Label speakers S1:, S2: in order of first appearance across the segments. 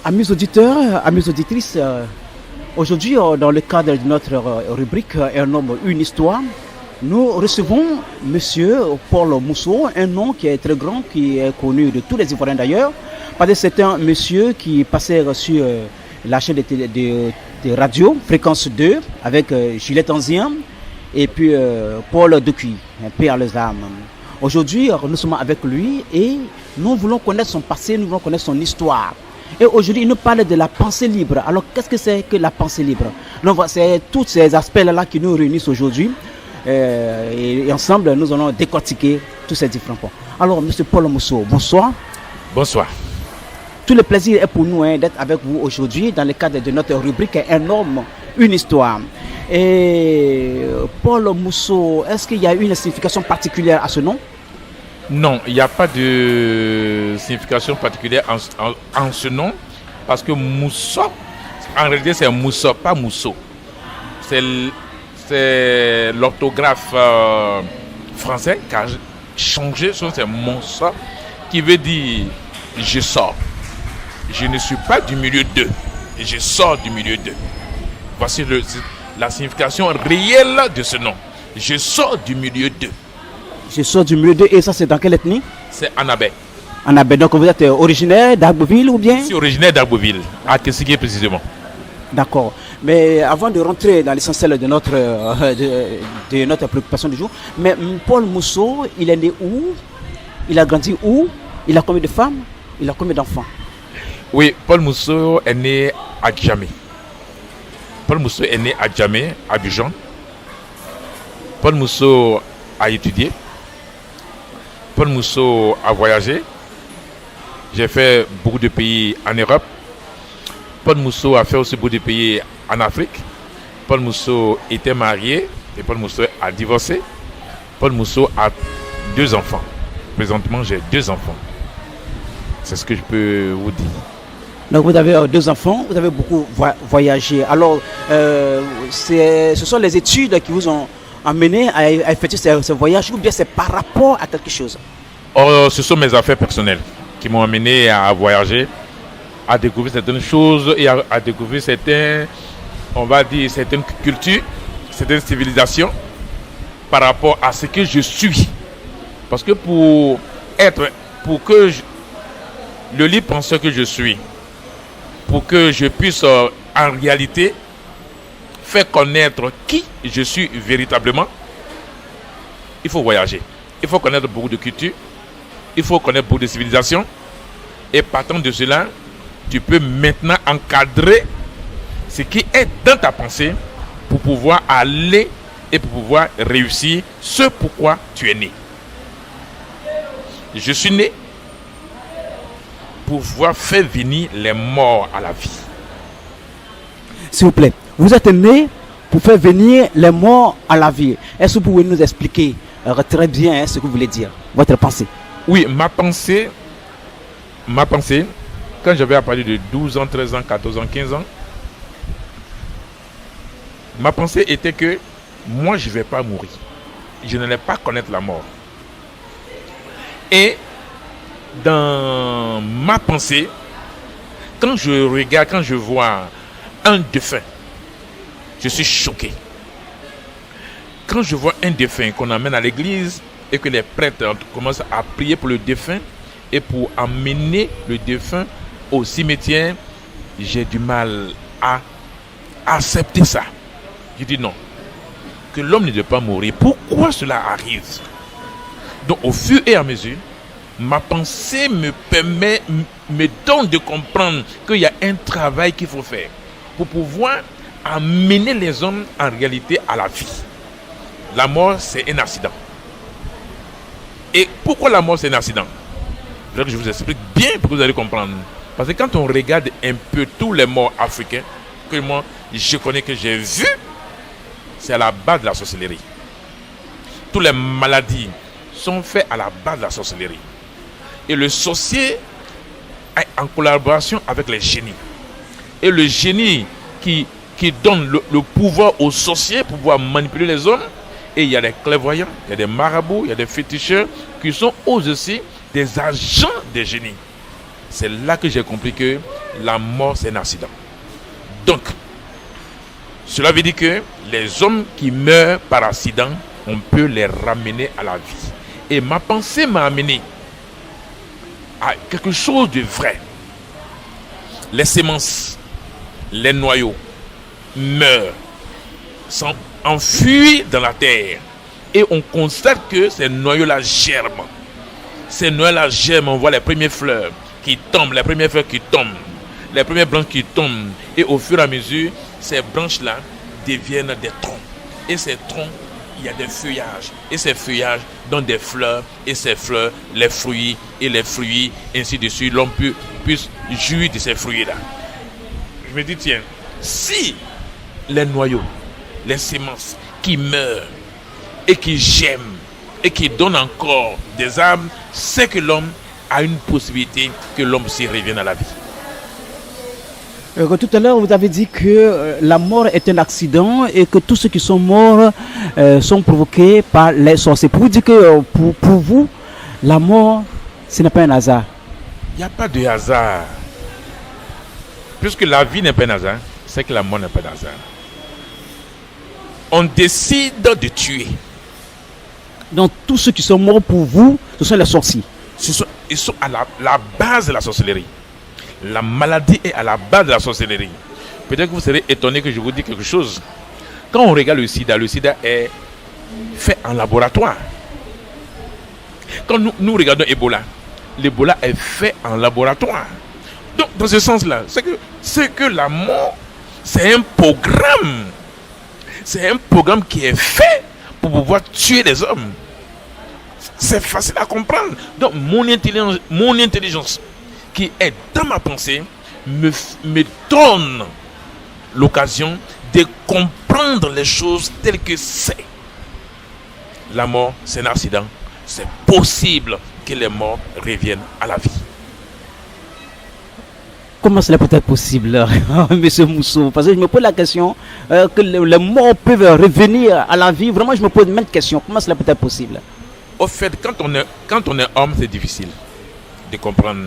S1: Amis auditeurs, amis auditrices, aujourd'hui, dans le cadre de notre rubrique Un homme, une histoire, nous recevons Monsieur Paul Mousseau, un nom qui est très grand, qui est connu de tous les Ivoiriens d'ailleurs, parce que c'est un monsieur qui passait sur la chaîne de radio, Fréquence 2, avec Juliette Anzien et puis Paul Ducuy, paix à les âmes. Aujourd'hui, nous sommes avec lui et nous voulons connaître son passé, nous voulons connaître son histoire. Et aujourd'hui, il nous parle de la pensée libre. Alors, qu'est-ce que c'est que la pensée libre? Donc, c'est tous ces aspects-là qui nous réunissent aujourd'hui. Et ensemble, nous allons décortiquer tous ces différents points. Alors, M. Paul Mousseau, bonsoir.
S2: Bonsoir.
S1: Tout le plaisir est pour nous d'être avec vous aujourd'hui dans le cadre de notre rubrique Un homme, une histoire. Et Paul Mousseau, est-ce qu'il y a une signification particulière à ce nom?
S2: Non, il n'y a pas de signification particulière en ce nom, parce que Mousseau, en réalité c'est Mousseau, pas Mousseau. C'est l'orthographe français qui a changé, c'est Mousseau, qui veut dire je sors. Je ne suis pas du milieu d'eux, je sors du milieu d'eux. Voici la signification réelle de ce nom. Je sors du milieu d'eux.
S1: Je sors du milieu d'eux, et ça c'est dans quelle ethnie?
S2: C'est Anabé.
S1: Anabé, donc vous êtes originaire d'Agboville ou bien?
S2: Je suis originaire d'Agboville, à Kessiké précisément.
S1: D'accord. Mais avant de rentrer dans l'essentiel de notre préoccupation du jour, mais Paul Mousseau, il est né où? Il a grandi où? Il a combien de femmes? Il a combien d'enfants?
S2: Oui, Paul Mousseau est né à Djamé. Paul Mousseau est né à Djamé, à Abidjan. Paul Mousseau a étudié. Paul Mousseau a voyagé. J'ai fait beaucoup de pays en Europe. Paul Mousseau a fait aussi beaucoup de pays en Afrique. Paul Mousseau était marié et Paul Mousseau a divorcé. Paul Mousseau a 2 enfants. Présentement, j'ai 2 enfants. C'est ce que je peux vous dire.
S1: Donc vous avez 2 enfants, vous avez beaucoup voyagé. Alors, ce sont les études qui vous ont amené à effectuer ce voyage, ou bien c'est par rapport à quelque chose?
S2: Ce sont mes affaires personnelles qui m'ont amené à voyager, à découvrir certaines choses et à découvrir certaines cultures, certaines civilisations par rapport à ce que je suis. Parce que le libre penseur que je suis, pour que je puisse en réalité faire connaître qui je suis véritablement, il faut voyager. Il faut connaître beaucoup de cultures, il faut connaître beaucoup de civilisations. Et partant de cela, tu peux maintenant encadrer ce qui est dans ta pensée pour pouvoir aller et pour pouvoir réussir ce pourquoi tu es né. Je suis né pour pouvoir faire venir les morts à la vie.
S1: S'il vous plaît, vous êtes né pour faire venir les morts à la vie. Est-ce que vous pouvez nous expliquer très bien ce que vous voulez dire, votre pensée?
S2: Oui, ma pensée, quand j'avais à partir de 12 ans, 13 ans, 14 ans, 15 ans, ma pensée était que moi, je ne vais pas mourir. Je n'allais pas connaître la mort. Et dans ma pensée, quand je vois un défunt, je suis choqué. Quand je vois un défunt qu'on amène à l'église et que les prêtres commencent à prier pour le défunt et pour amener le défunt au cimetière, j'ai du mal à accepter ça. Je dis non, que l'homme ne doit pas mourir. Pourquoi cela arrive? Donc au fur et à mesure, ma pensée me donne de comprendre qu'il y a un travail qu'il faut faire pour pouvoir amener les hommes en réalité à la vie. La mort, c'est un accident. Et pourquoi la mort, c'est un accident? Je vous explique bien pour que vous allez comprendre. Parce que quand on regarde un peu tous les morts africains que moi, je connais, que j'ai vu, c'est à la base de la sorcellerie. Toutes les maladies sont faites à la base de la sorcellerie. Et le sorcier est en collaboration avec les génies. Et le génie qui donne le pouvoir aux sorciers pour pouvoir manipuler les hommes. Et il y a des clairvoyants, il y a des marabouts, il y a des féticheurs qui sont aussi des agents des génies. C'est là que j'ai compris que la mort c'est un accident. Donc, cela veut dire que les hommes qui meurent par accident, on peut les ramener à la vie. Et ma pensée m'a amené à quelque chose de vrai. Les semences, les noyaux meurent, s'enfuient dans la terre. Et on constate que ces noyaux-là germent. Ces noyaux-là germent, on voit les premières fleurs qui tombent, les premières fleurs qui tombent, les premières branches qui tombent. Et au fur et à mesure, ces branches-là deviennent des troncs. Et ces troncs, il y a des feuillages. Et ces feuillages donnent des fleurs. Et ces fleurs, les fruits. Et les fruits, ainsi de suite. L'homme puisse jouir de ces fruits-là. Je me dis, tiens, si les noyaux, les semences qui meurent et qui germent et qui donnent encore des arbres, c'est que l'homme a une possibilité que l'homme s'y revienne à la vie.
S1: Tout à l'heure, vous avez dit que la mort est un accident et que tous ceux qui sont morts sont provoqués par les sorciers. Pour vous dire que pour vous, la mort, ce n'est pas un hasard.
S2: Il n'y a pas de hasard. Puisque la vie n'est pas un hasard, c'est que la mort n'est pas un hasard. On décide de tuer.
S1: Donc tous ceux qui sont morts pour vous, ce sont les sorciers.
S2: Ils sont à la base de la sorcellerie. La maladie est à la base de la sorcellerie. Peut-être que vous serez étonné que je vous dise quelque chose. Quand on regarde le sida est fait en laboratoire. Quand nous regardons l'Ebola est fait en laboratoire. Donc dans ce sens-là, c'est que la mort, c'est un programme. C'est un programme qui est fait pour pouvoir tuer les hommes. C'est facile à comprendre. Donc mon intelligence qui est dans ma pensée me donne l'occasion de comprendre les choses telles que c'est. La mort, c'est un accident. C'est possible que les morts reviennent à la vie.
S1: Comment cela peut être possible, Monsieur Mousso? Parce que je me pose la question que les morts peuvent revenir à la vie. Vraiment, je me pose même question. Comment cela peut être possible?
S2: Au fait, quand on est homme, c'est difficile de comprendre.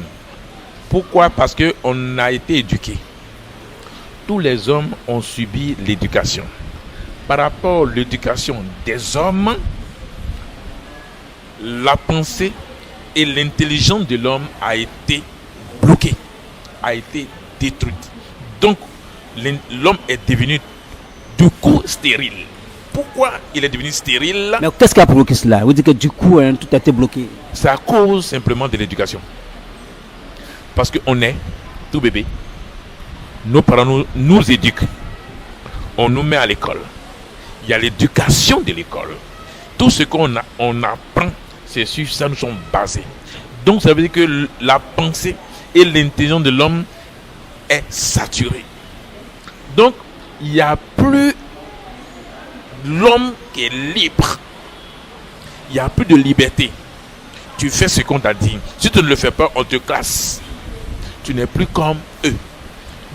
S2: Pourquoi? Parce qu'on a été éduqué. Tous les hommes ont subi l'éducation. Par rapport à l'éducation des hommes, la pensée et l'intelligence de l'homme a été bloquée, a été détruite. Donc, l'homme est devenu du coup stérile. Pourquoi il est devenu stérile?
S1: Mais qu'est-ce qui a provoqué cela? Vous dites que du coup, tout a été bloqué.
S2: C'est à cause simplement de l'éducation. Parce qu'on est tout bébé. Nos parents nous éduquent. On nous met à l'école. Il y a l'éducation de l'école. Tout ce qu'on apprend, c'est sur ça nous sommes basés. Donc ça veut dire que la pensée et l'intelligence de l'homme est saturée. Donc il n'y a plus l'homme qui est libre. Il n'y a plus de liberté. Tu fais ce qu'on t'a dit. Si tu ne le fais pas, on te classe. Tu n'es plus comme eux.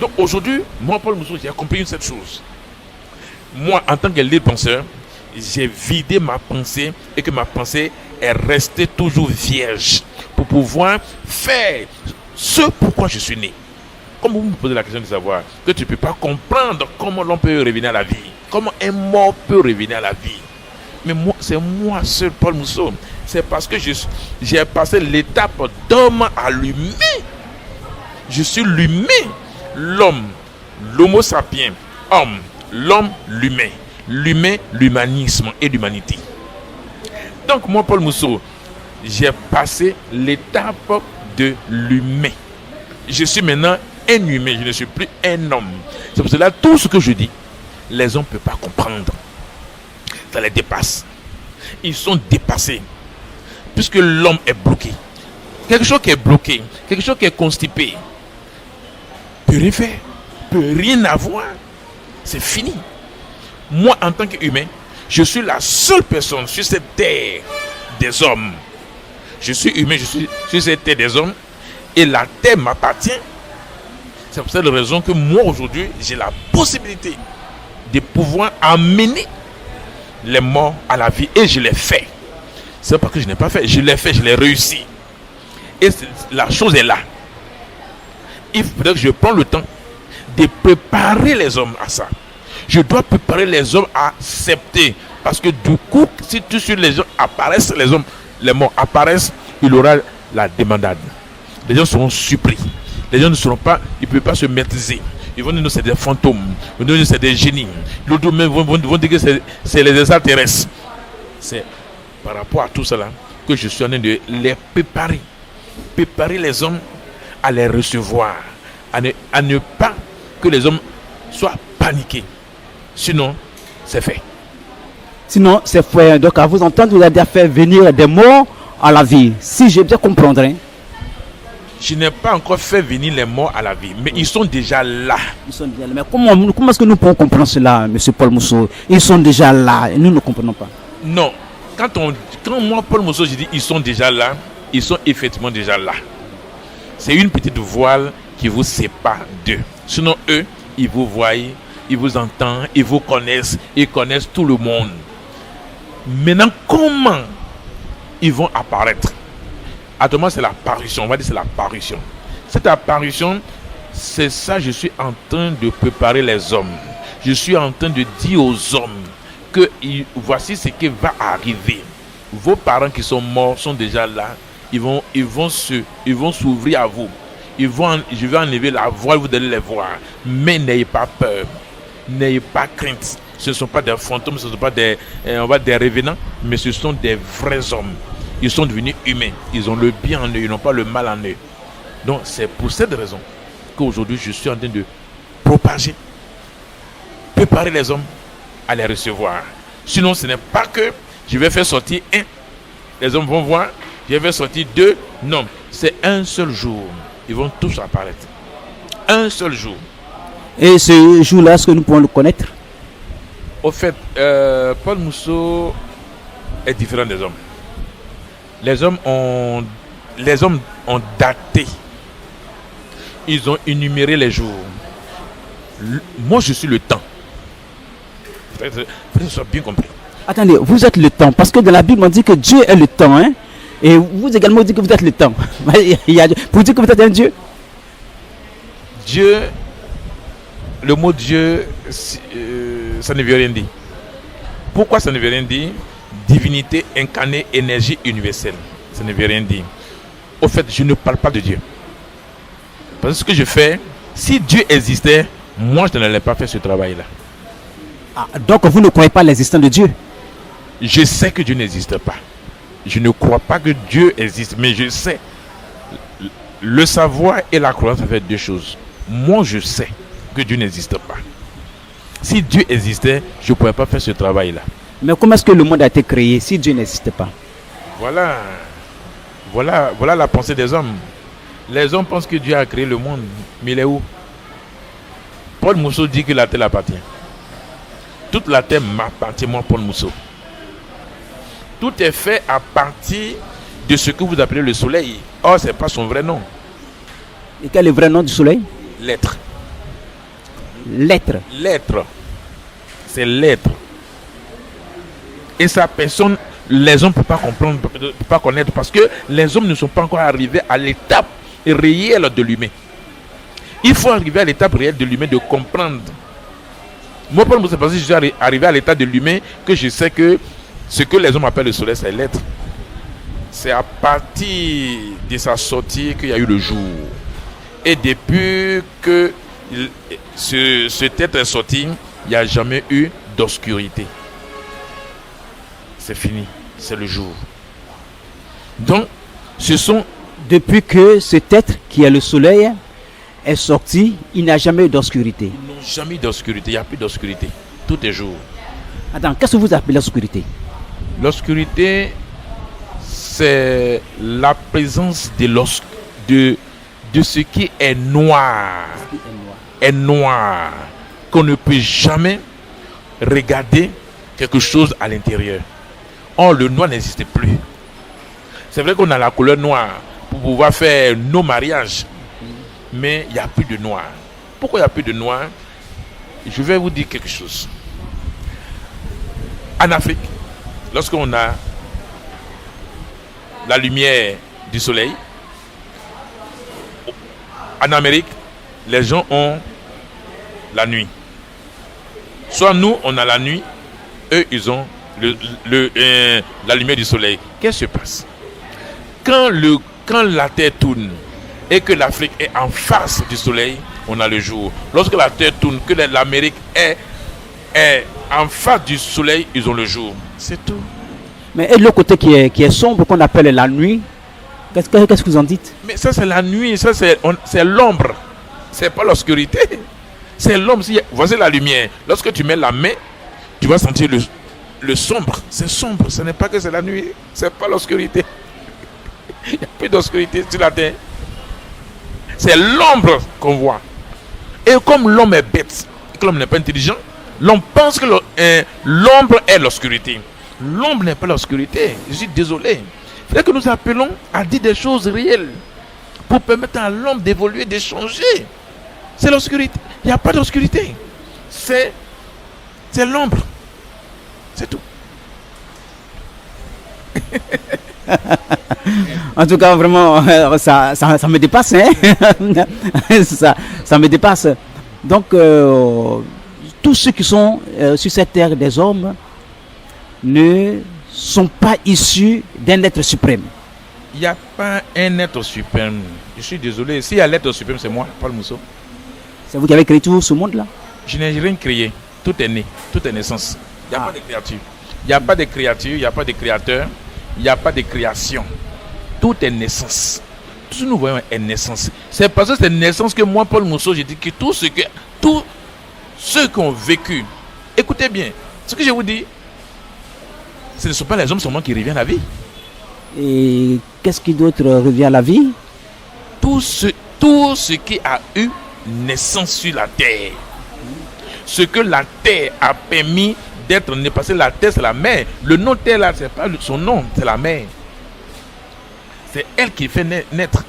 S2: Donc aujourd'hui, moi, Paul Mousso, j'ai compris cette chose. Moi, en tant que libre penseur, j'ai vidé ma pensée et que ma pensée est restée toujours vierge pour pouvoir faire ce pourquoi je suis né. Comme vous me posez la question de savoir que tu ne peux pas comprendre comment l'on peut revenir à la vie, comment un mort peut revenir à la vie. Mais moi, c'est moi seul, Paul Mousso. C'est parce que j'ai passé l'étape d'homme à l'humain. Je suis l'humain, l'homme, l'homo sapiens, homme, l'homme, l'humain, l'humanisme et l'humanité. Donc moi, Paul Mousso, j'ai passé l'étape de l'humain. Je suis maintenant un humain, je ne suis plus un homme. C'est pour cela tout ce que je dis, les hommes ne peuvent pas comprendre. Ça les dépasse. Ils sont dépassés. Puisque l'homme est bloqué. Quelque chose qui est bloqué, quelque chose qui est constipé, peut rien faire, peut rien avoir. C'est fini. Moi, en tant qu'humain, je suis la seule personne sur cette terre des hommes. Je suis humain, je suis sur cette terre des hommes. Et la terre m'appartient. C'est pour cette raison que moi, aujourd'hui, j'ai la possibilité de pouvoir amener les morts à la vie. Et je l'ai fait. C'est pas que je n'ai pas fait. Je l'ai fait, je l'ai réussi. Et la chose est là. il faudrait que je prenne le temps de préparer les hommes à ça. Je dois préparer les hommes à accepter. Parce que du coup, si tout de suite les gens apparaissent, les morts apparaissent, il y aura la demandade. Les gens seront surpris. Les gens ils ne peuvent pas se maîtriser. Ils vont dire que c'est des fantômes, ils vont dire que c'est des génies. L'autre même vont dire que c'est les extraterrestres. C'est par rapport à tout cela que je suis en train de les préparer. Préparer les hommes à les recevoir. À ne pas que les hommes soient paniqués. Sinon, c'est fait.
S1: Sinon, c'est fait. Donc, à vous entendre, vous avez fait venir des morts à la vie. Si j'ai bien comprendre. Hein.
S2: Je n'ai pas encore fait venir les morts à la vie, mais ils sont déjà là.
S1: Ils sont déjà là. Mais comment est-ce que nous pouvons comprendre cela, M. Paul Mousseau? Ils sont déjà là et nous ne comprenons pas.
S2: Non. Quand moi, Paul Mousseau, je dis ils sont déjà là, ils sont effectivement déjà là. C'est une petite voile qui vous sépare d'eux. Sinon, eux, ils vous voient, ils vous entendent, ils vous connaissent, ils connaissent tout le monde. Maintenant, comment ils vont apparaître? Actuellement, c'est l'apparition. On va dire que c'est l'apparition. Cette apparition, c'est ça, je suis en train de préparer les hommes. Je suis en train de dire aux hommes que voici ce qui va arriver. Vos parents qui sont morts sont déjà là. Ils vont s'ouvrir à vous. Je vais enlever la voile, vous allez les voir. Mais n'ayez pas peur. N'ayez pas crainte. Ce ne sont pas des fantômes, ce ne sont pas des revenants, mais ce sont des vrais hommes. Ils sont devenus humains. Ils ont le bien en eux, ils n'ont pas le mal en eux. Donc c'est pour cette raison qu'aujourd'hui je suis en train de propager, préparer les hommes à les recevoir. Sinon ce n'est pas que je vais faire sortir un, les hommes vont voir, je vais faire sortir deux. Non, c'est un seul jour. Ils vont tous apparaître. Un seul jour.
S1: Et ce jour-là, est-ce que nous pouvons le connaître?
S2: Au fait, Paul Mousseau est différent des hommes. Les hommes ont daté. Ils ont énuméré les jours. Moi, je suis le temps. Il faut que ce soit bien compris.
S1: Attendez, vous êtes le temps. Parce que dans la Bible, on dit que Dieu est le temps. Hein? Et vous également dites que vous êtes le temps. Pour dire que vous êtes un Dieu.
S2: Dieu, le mot Dieu, ça ne veut rien dire. Pourquoi ça ne veut rien dire? Divinité incarnée, énergie universelle. Ça ne veut rien dire. Au fait, je ne parle pas de Dieu. Parce que ce que je fais, si Dieu existait, moi je n'allais pas faire ce travail-là.
S1: Ah, donc vous ne croyez pas l'existence de Dieu?
S2: Je sais que Dieu n'existe pas. Je ne crois pas que Dieu existe, mais je sais. Le savoir et la croyance, ça fait deux choses. Moi, je sais que Dieu n'existe pas. Si Dieu existait, je ne pourrais pas faire ce travail-là.
S1: Mais comment est-ce que le monde a été créé si Dieu n'existe pas?
S2: Voilà la pensée des hommes. Les hommes pensent que Dieu a créé le monde, mais il est où? Paul Mousseau dit que la terre appartient. Toute la terre m'appartient, moi, Paul Mousseau. Tout est fait à partir de ce que vous appelez le soleil. Or, ce n'est pas son vrai nom.
S1: Et quel est le vrai nom du soleil?
S2: L'être.
S1: L'être.
S2: L'être. C'est l'être. Et sa personne, les hommes ne peuvent pas comprendre, ne peuvent pas connaître, parce que les hommes ne sont pas encore arrivés à l'étape réelle de l'humain. Il faut arriver à l'étape réelle de l'humain, de comprendre. Moi, pour moi, c'est parce que je suis arrivé à l'état de l'humain que je sais que ce que les hommes appellent le soleil, c'est l'être. C'est à partir de sa sortie qu'il y a eu le jour. Et depuis que cet être est sorti, il n'y a jamais eu d'obscurité. C'est fini, c'est le jour. Donc, ce sont...
S1: Depuis que cet être qui est le soleil est sorti, il n'y a jamais eu d'obscurité.
S2: Ils n'ont jamais eu d'obscurité, il n'y a plus d'obscurité. Tout est jour.
S1: Attends, qu'est-ce que vous appelez l'obscurité?
S2: L'obscurité, c'est la présence de ce qui est noir. Est noir. Qu'on ne peut jamais regarder quelque chose à l'intérieur. Or, le noir n'existe plus. C'est vrai qu'on a la couleur noire pour pouvoir faire nos mariages. Mais il n'y a plus de noir. Pourquoi il n'y a plus de noir? Je vais vous dire quelque chose. En Afrique, lorsqu'on a la lumière du soleil, en Amérique, les gens ont la nuit. Soit nous, on a la nuit, eux, ils ont la lumière du soleil. Qu'est-ce qui se passe? Quand la Terre tourne et que l'Afrique est en face du soleil, on a le jour. Lorsque la Terre tourne, que l'Amérique est en face du soleil, ils ont le jour. C'est tout.
S1: Mais et l'autre côté qui est sombre, qu'on appelle la nuit, qu'est-ce que vous en dites?
S2: Mais ça, c'est la nuit, ça, c'est l'ombre. C'est pas l'obscurité. C'est l'ombre. Voici la lumière. Lorsque tu mets la main, tu vas sentir le sombre. C'est sombre. Ce n'est pas que c'est la nuit. C'est pas l'obscurité. Il n'y a plus d'obscurité sur la terre. C'est l'ombre qu'on voit. Et comme l'homme est bête, et que l'homme n'est pas intelligent, l'homme pense que l'ombre est l'obscurité. L'ombre n'est pas l'obscurité. Je suis désolé. Il faudrait que nous appelons à dire des choses réelles pour permettre à l'homme d'évoluer, de changer. C'est l'obscurité. Il n'y a pas d'obscurité. C'est l'ombre. C'est tout.
S1: En tout cas, vraiment, ça me dépasse. Hein? ça me dépasse. Donc, tous ceux qui sont sur cette terre des hommes ne sont pas issus d'un être suprême.
S2: Il n'y a pas un être suprême. Je suis désolé. S'il y a l'être suprême, c'est moi, Paul Mousseau.
S1: C'est vous qui avez créé tout ce monde-là?
S2: Je n'ai rien créé. Tout est né. Tout est naissance. Il n'y a pas de créature. Il n'y a pas de créature. Il n'y a pas de créateur. Il n'y a pas de création. Tout est naissance. Tout ce que nous voyons est naissance. C'est parce que c'est naissance que moi, Paul Mousseau, j'ai dit que tous ceux qui ont vécu, écoutez bien, ce que je vous dis, ce ne sont pas les hommes seulement qui reviennent à la vie.
S1: Et qu'est-ce qui d'autre revient à la vie?
S2: Tout ce qui a eu naissance sur la terre. Ce que la terre a permis d'être né. Parce que la terre, c'est la mer. Le nom terre, là, c'est pas son nom, c'est la mer. C'est elle qui fait naître.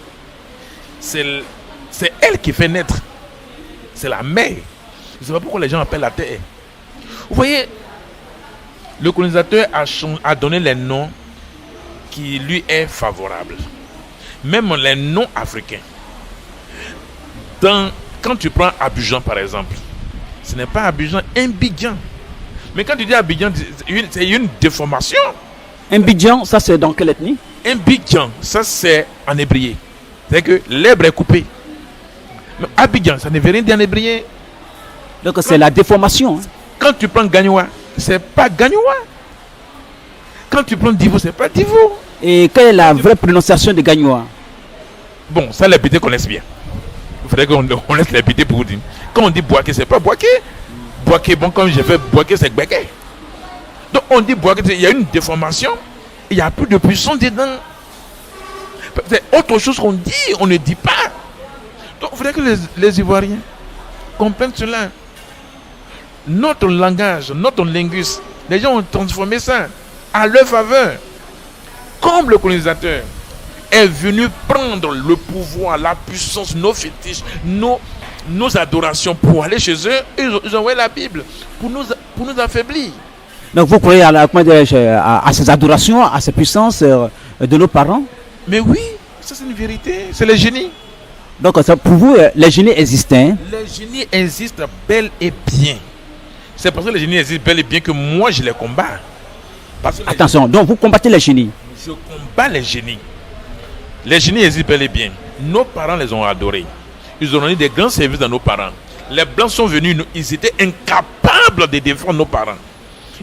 S2: C'est elle qui fait naître. C'est la mer. Je ne sais pas pourquoi les gens appellent la terre. Vous voyez, le colonisateur a donné les noms qui lui est favorable. Même les noms africains. Quand tu prends Abidjan par exemple, ce n'est pas Abidjan, Abidjan. Mais quand tu dis Abidjan, c'est une déformation.
S1: Abidjan, ça c'est dans quelle ethnie?
S2: Abidjan, ça c'est en hébreu. C'est que l'hébreu est coupé. Mais Abidjan, ça ne veut rien dire en hébreu.
S1: Donc c'est la déformation. Hein.
S2: Quand tu prends Gagnoua, c'est pas Gagnoua. Quand tu prends Divo, c'est pas Divo.
S1: Et quelle est la vraie prononciation de Gagnoua?
S2: Bon, ça les bêtés connaissent bien. Il faudrait qu'on laisse les bêtés pour vous dire. Quand on dit Boaké, c'est pas Boaké. Boaké, bon, comme j'ai fait Boaké, c'est Gbeke. Donc on dit Boaké, il y a une déformation. Il n'y a plus de puissance dedans. C'est autre chose qu'on dit, on ne dit pas. Donc il faudrait que les Ivoiriens comprennent cela. Notre langage, notre linguiste, les gens ont transformé ça à leur faveur. Comme le colonisateur est venu prendre le pouvoir, la puissance, nos fétiches, nos adorations pour aller chez eux, ils ont envoyé la Bible pour nous affaiblir.
S1: Donc vous croyez à ces adorations, à ces puissances de nos parents?
S2: Mais oui, ça c'est une vérité, c'est les génies.
S1: Donc pour vous, les génies existent, hein? Les
S2: génies existent bel et bien. C'est parce que les génies existent bel et bien que moi je les combats.
S1: Attention, donc vous combattez les génies?
S2: Je combats les génies. Les génies existent bel et bien. Nos parents les ont adorés. Ils ont donné des grands services à nos parents. Les Blancs sont venus, ils étaient incapables de défendre nos parents.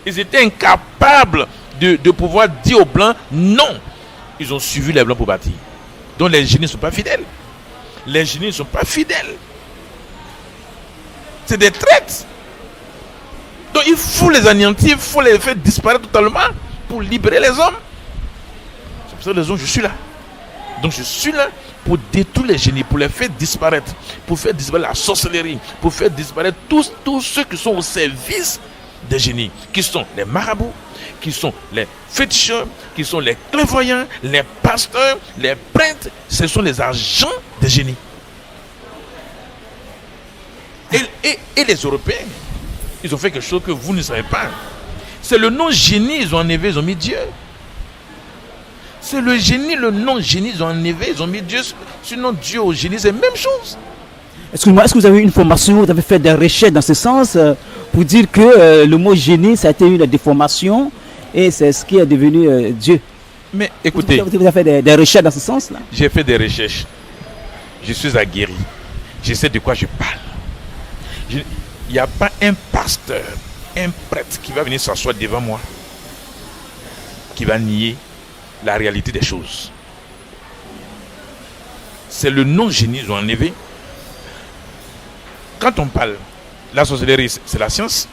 S2: Ils étaient incapables de pouvoir dire aux Blancs non. Ils ont suivi les Blancs pour bâtir. Donc les génies ne sont pas fidèles. Les génies ne sont pas fidèles. C'est des traites. Donc il faut les anéantir, il faut les faire disparaître totalement pour libérer les hommes. C'est pour ça que je suis là. Donc je suis là pour détruire les génies, pour les faire disparaître, pour faire disparaître la sorcellerie, pour faire disparaître tous ceux qui sont au service des génies, qui sont les marabouts, qui sont les féticheurs, qui sont les clairvoyants, les pasteurs, les prêtres. Ce sont les agents des génies. Et les Européens, ils ont fait quelque chose que vous ne savez pas. C'est le nom génie, ils ont enlevé, ils ont mis Dieu. C'est le génie, le nom génie, ils ont enlevé, ils ont mis Dieu. Sinon Dieu au génie, c'est la même chose.
S1: Excusez-moi, est-ce que vous avez eu une formation, vous avez fait des recherches dans ce sens pour dire que le mot génie, ça a été une déformation et c'est ce qui est devenu Dieu?
S2: Mais écoutez,
S1: Vous avez fait des recherches dans ce sens-là?
S2: j'ai fait des recherches. Je suis aguerri. Je sais de quoi je parle. Il n'y a pas un pasteur, un prêtre qui va venir s'asseoir devant moi, qui va nier la réalité des choses. C'est le non-génie qu'ils ont enlevé. Quand on parle, la sorcellerie, c'est la science.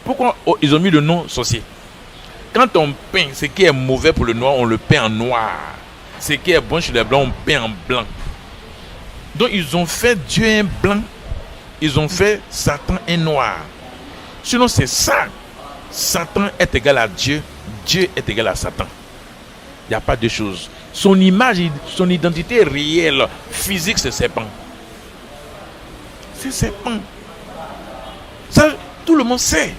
S2: Pourquoi ils ont mis le nom sorcier? Quand on peint ce qui est mauvais pour le noir, on le peint en noir. Ce qui est bon chez les blancs, on peint en blanc. Donc ils ont fait Dieu un blanc, ils ont fait Satan un noir. Sinon c'est ça. Satan est égal à Dieu, Dieu est égal à Satan. Il n'y a pas de choses. Son image, son identité réelle, physique, c'est serpent. C'est serpent. Ça, tout le monde sait.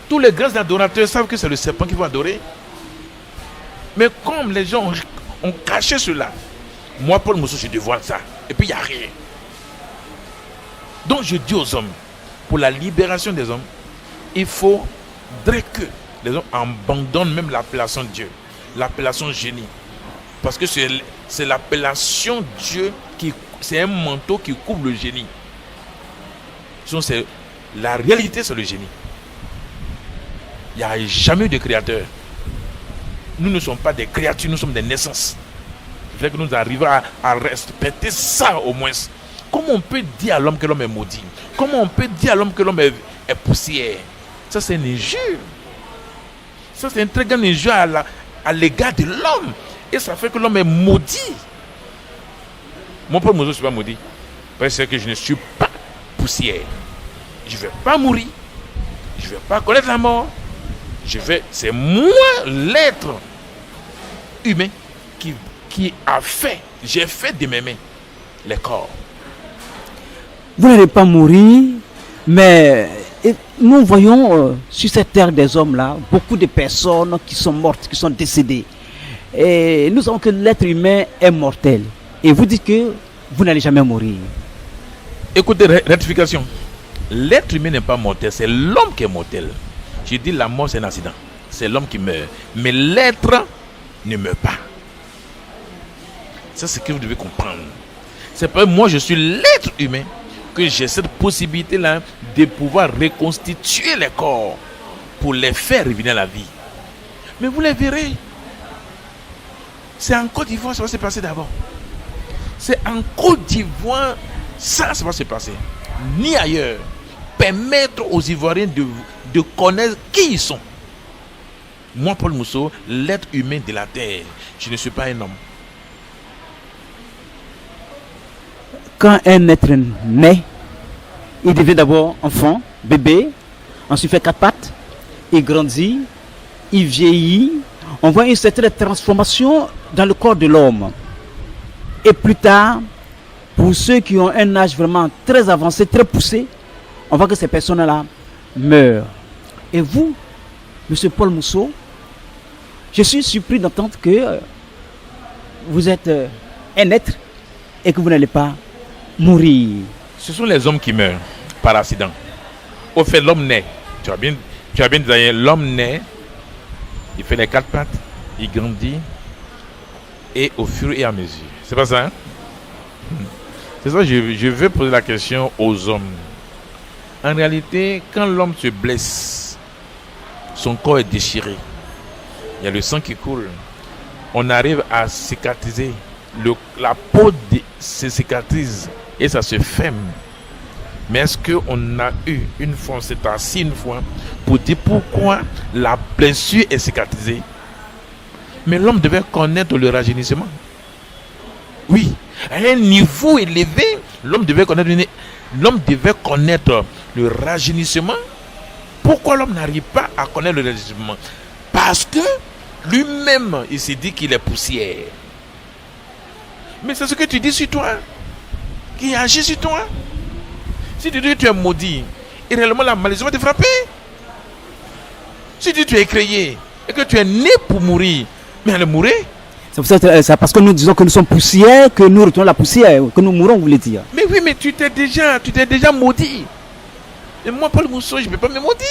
S2: Tous les grands adorateurs savent que c'est le serpent qu'ils vont adorer. Mais comme les gens ont caché cela, moi, Paul Mousso, je dévoile ça. Et puis, il n'y a rien. Donc, je dis aux hommes, pour la libération des hommes, il faudrait que les hommes abandonnent même l'appellation Dieu, l'appellation génie. Parce que c'est l'appellation Dieu, c'est un manteau qui couvre le génie. Sinon, la réalité, c'est le génie. Il n'y a jamais eu de créateur. Nous ne sommes pas des créatures, nous sommes des naissances. Il faut que nous arrivions à respecter ça au moins. Comment on peut dire à l'homme que l'homme est maudit? Comment on peut dire à l'homme que l'homme est poussière? Ça, c'est une injure. Ça, c'est une très grande injure à l'égard de l'homme. Et ça fait que l'homme est maudit. Mon père Mousso, je ne suis pas maudit. Parce que je ne suis pas poussière. Je ne vais pas mourir. Je ne vais pas connaître la mort. C'est moi, l'être humain, qui a fait, j'ai fait de mes mains les corps.
S1: Vous n'allez pas mourir, mais nous voyons sur cette terre des hommes-là, beaucoup de personnes qui sont mortes, qui sont décédées. Et nous savons que l'être humain est mortel. Et vous dites que vous n'allez jamais mourir.
S2: Écoutez, rectification. L'être humain n'est pas mortel, c'est l'homme qui est mortel. Je dis la mort, c'est un accident. C'est l'homme qui meurt. Mais l'être ne meurt pas. C'est ce que vous devez comprendre. C'est pas moi, je suis l'être humain, que j'ai cette possibilité-là de pouvoir reconstituer les corps pour les faire revenir à la vie. Mais vous les verrez. C'est en Côte d'Ivoire, ça va se passer d'abord. C'est en Côte d'Ivoire, ça va se passer. Ni ailleurs. Permettre aux Ivoiriens de connaître qui ils sont. Moi, Paul Mousso, l'être humain de la terre, je ne suis pas un homme.
S1: Quand un être naît, il devient d'abord enfant, bébé, ensuite fait 4 pattes, il grandit, il vieillit. On voit une certaine transformation dans le corps de l'homme. Et plus tard, pour ceux qui ont un âge vraiment très avancé, très poussé, on voit que ces personnes-là meurent. Et vous, M. Paul Mousso, je suis surpris d'entendre que vous êtes un être et que vous n'allez pas mourir.
S2: Ce sont les hommes qui meurent par accident. Au fait, l'homme naît. Tu as bien dit, l'homme naît, il fait les 4 pattes, il grandit, et au fur et à mesure. C'est pas ça, hein? C'est ça, je veux poser la question aux hommes. En réalité, quand l'homme se blesse, son corps est déchiré. Il y a le sang qui coule. On arrive à cicatriser. La peau se cicatrise et ça se ferme. Mais est-ce qu'on a eu une fois, on s'est assis une fois pour dire pourquoi la blessure est cicatrisée? Mais l'homme devait connaître le rajeunissement. Oui, à un niveau élevé, l'homme devait connaître le rajeunissement. Pourquoi l'homme n'arrive pas à connaître le rajeunissement? Parce que lui-même, il s'est dit qu'il est poussière. Mais c'est ce que tu dis sur toi, qui agit sur toi. Si tu dis que tu es maudit, et réellement la malédiction va te frapper. Si tu dis que tu es créé, et que tu es né pour mourir, mais elle est mourir.
S1: C'est parce que nous disons que nous sommes poussière, que nous retournons la poussière, que nous mourrons, vous voulez dire.
S2: Mais oui, mais tu t'es déjà maudit. Et moi, Paul Mousseau, je ne peux pas me maudire.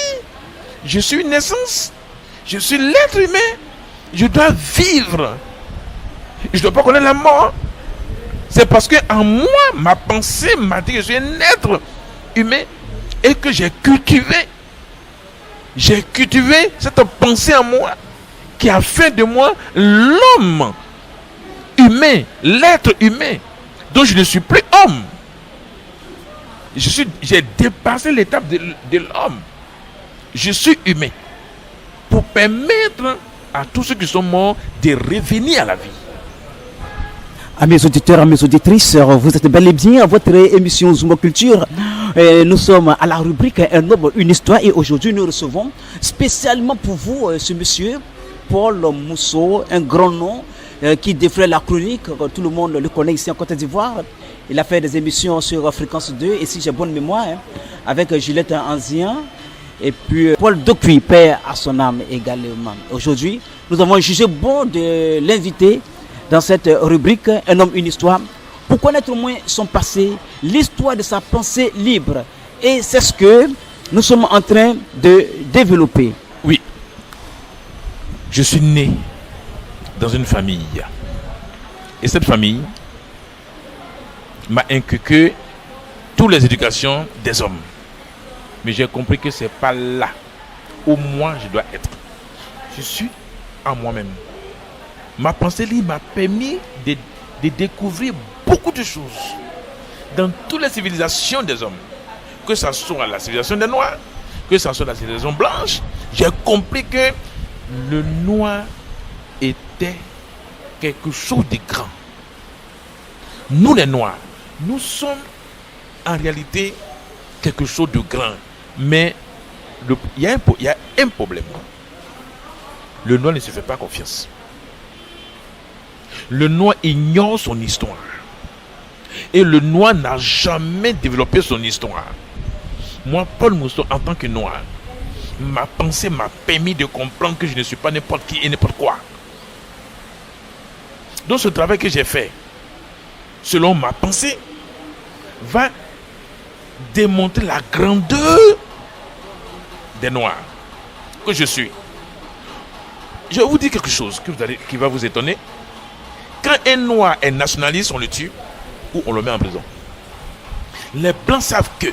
S2: Je suis une naissance. Je suis l'être humain. Je dois vivre. Je ne dois pas connaître la mort. C'est parce que en moi, ma pensée m'a dit que je suis un être humain et que j'ai cultivé cette pensée en moi qui a fait de moi l'homme humain, l'être humain, dont je ne suis plus homme. J'ai dépassé l'étape de l'homme. Je suis humain pour permettre à tous ceux qui sont morts de revenir à la vie.
S1: Amis auditeurs, amis auditrices, vous êtes bel et bien à votre émission Zuma Culture. Nous sommes à la rubrique Un homme, une histoire et aujourd'hui nous recevons spécialement pour vous ce monsieur Paul Mousseau, un grand nom qui défraie la chronique. Tout le monde le connaît ici en Côte d'Ivoire. Il a fait des émissions sur Fréquence 2 et si j'ai bonne mémoire, avec Juliette Anzien et puis Paul Dokuy, père à son âme également. Aujourd'hui, nous avons jugé bon de l'inviter dans cette rubrique Un homme, une histoire, pour connaître au moins son passé, l'histoire de sa pensée libre. Et c'est ce que nous sommes en train de développer.
S2: Oui, je suis né dans une famille. Et cette famille m'a inculqué toutes les éducations des hommes. Mais j'ai compris que ce n'est pas là où moi je dois être. Je suis en moi-même. Ma pensée libre m'a permis de découvrir beaucoup de choses dans toutes les civilisations des hommes. Que ce soit la civilisation des Noirs, que ce soit la civilisation blanche, j'ai compris que le noir était quelque chose de grand. Nous les Noirs, nous sommes en réalité quelque chose de grand. Mais il y a un problème. Le noir ne se fait pas confiance. Le noir ignore son histoire. Et le noir n'a jamais développé son histoire. Moi, Paul Mousseau, en tant que noir, ma pensée m'a permis de comprendre que je ne suis pas n'importe qui et n'importe quoi. Donc ce travail que j'ai fait, selon ma pensée, va démontrer la grandeur des noirs que je suis. Je vais vous dire quelque chose qui va vous étonner. Quand un noir est nationaliste, on le tue ou on le met en prison. Les blancs savent que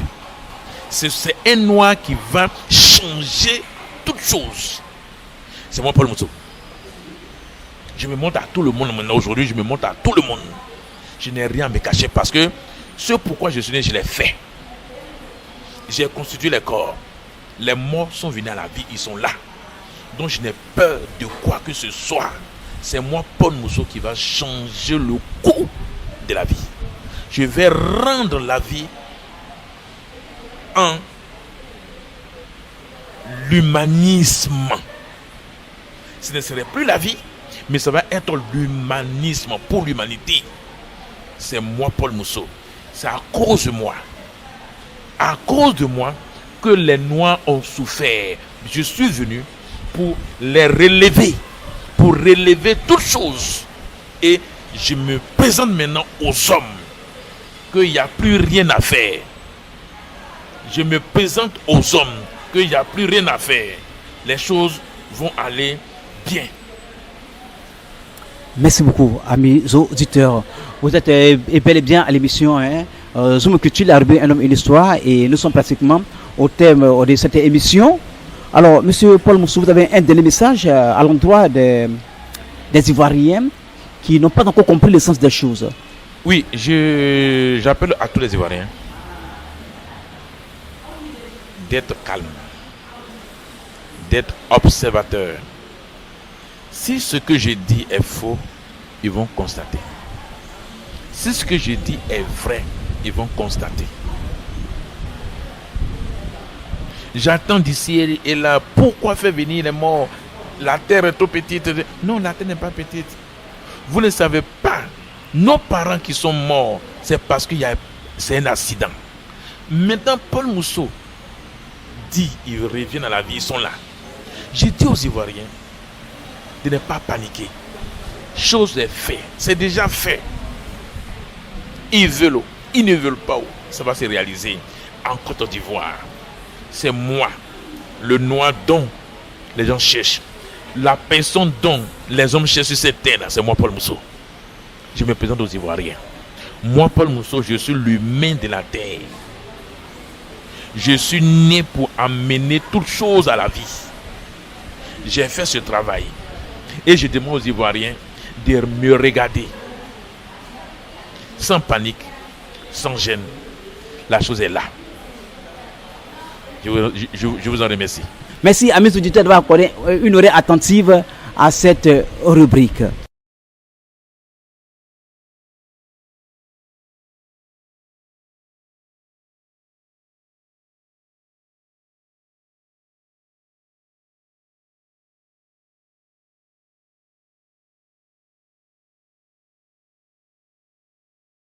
S2: c'est un noir qui va changer toutes choses. C'est moi, Paul Mousseau. Je me montre à tout le monde maintenant. Aujourd'hui, je me montre à tout le monde. Je n'ai rien à me cacher parce que ce pourquoi je suis né, je l'ai fait. J'ai constitué les corps. Les morts sont venus à la vie, ils sont là. Donc je n'ai peur de quoi que ce soit. C'est moi, Paul Mousseau, qui va changer le cours de la vie. Je vais rendre la vie en l'humanisme. Ce ne serait plus la vie, mais ça va être l'humanisme pour l'humanité. C'est moi, Paul Mousseau. C'est à cause de moi. À cause de moi que les Noirs ont souffert. Je suis venu pour les relever. Pour relever toutes choses. Et je me présente maintenant aux hommes. Qu'il n'y a plus rien à faire. Je me présente aux hommes. Qu'il n'y a plus rien à faire. Les choses vont aller bien.
S1: Merci beaucoup, amis auditeurs. Vous êtes bel et bien à l'émission Zoom Culture, la rubrique Un homme, une histoire. Et nous sommes pratiquement au thème de cette émission. Alors, monsieur Paul Mousseau, vous avez un dernier message à l'endroit des Ivoiriens qui n'ont pas encore compris le sens des choses.
S2: Oui, j'appelle à tous les Ivoiriens d'être calmes, d'être observateurs. Si ce que je dis est faux, ils vont constater. Si ce que je dis est vrai, ils vont constater. J'attends d'ici et là. Pourquoi faire venir les morts? La terre est trop petite. Non, la terre n'est pas petite. Vous ne savez pas. Nos parents qui sont morts, c'est parce que c'est un accident. Maintenant, Paul Mousseau dit, ils reviennent à la vie, ils sont là. J'ai dit aux Ivoiriens de ne pas paniquer. chose est faite. C'est déjà fait. Ils veulent, ils ne veulent pas. Ça va se réaliser en Côte d'Ivoire. C'est moi, le noir dont les gens cherchent. La personne dont les hommes cherchent sur cette terre, c'est moi, Paul Mousseau. Je me présente aux Ivoiriens. Moi, Paul Mousseau, je suis l'humain de la terre. Je suis né pour amener toutes choses à la vie. J'ai fait ce travail. Et je demande aux Ivoiriens de me regarder. Sans panique, sans gêne. La chose est là. Je vous en remercie.
S1: Merci, amis auditeurs, d'avoir accordé une oreille attentive à cette rubrique.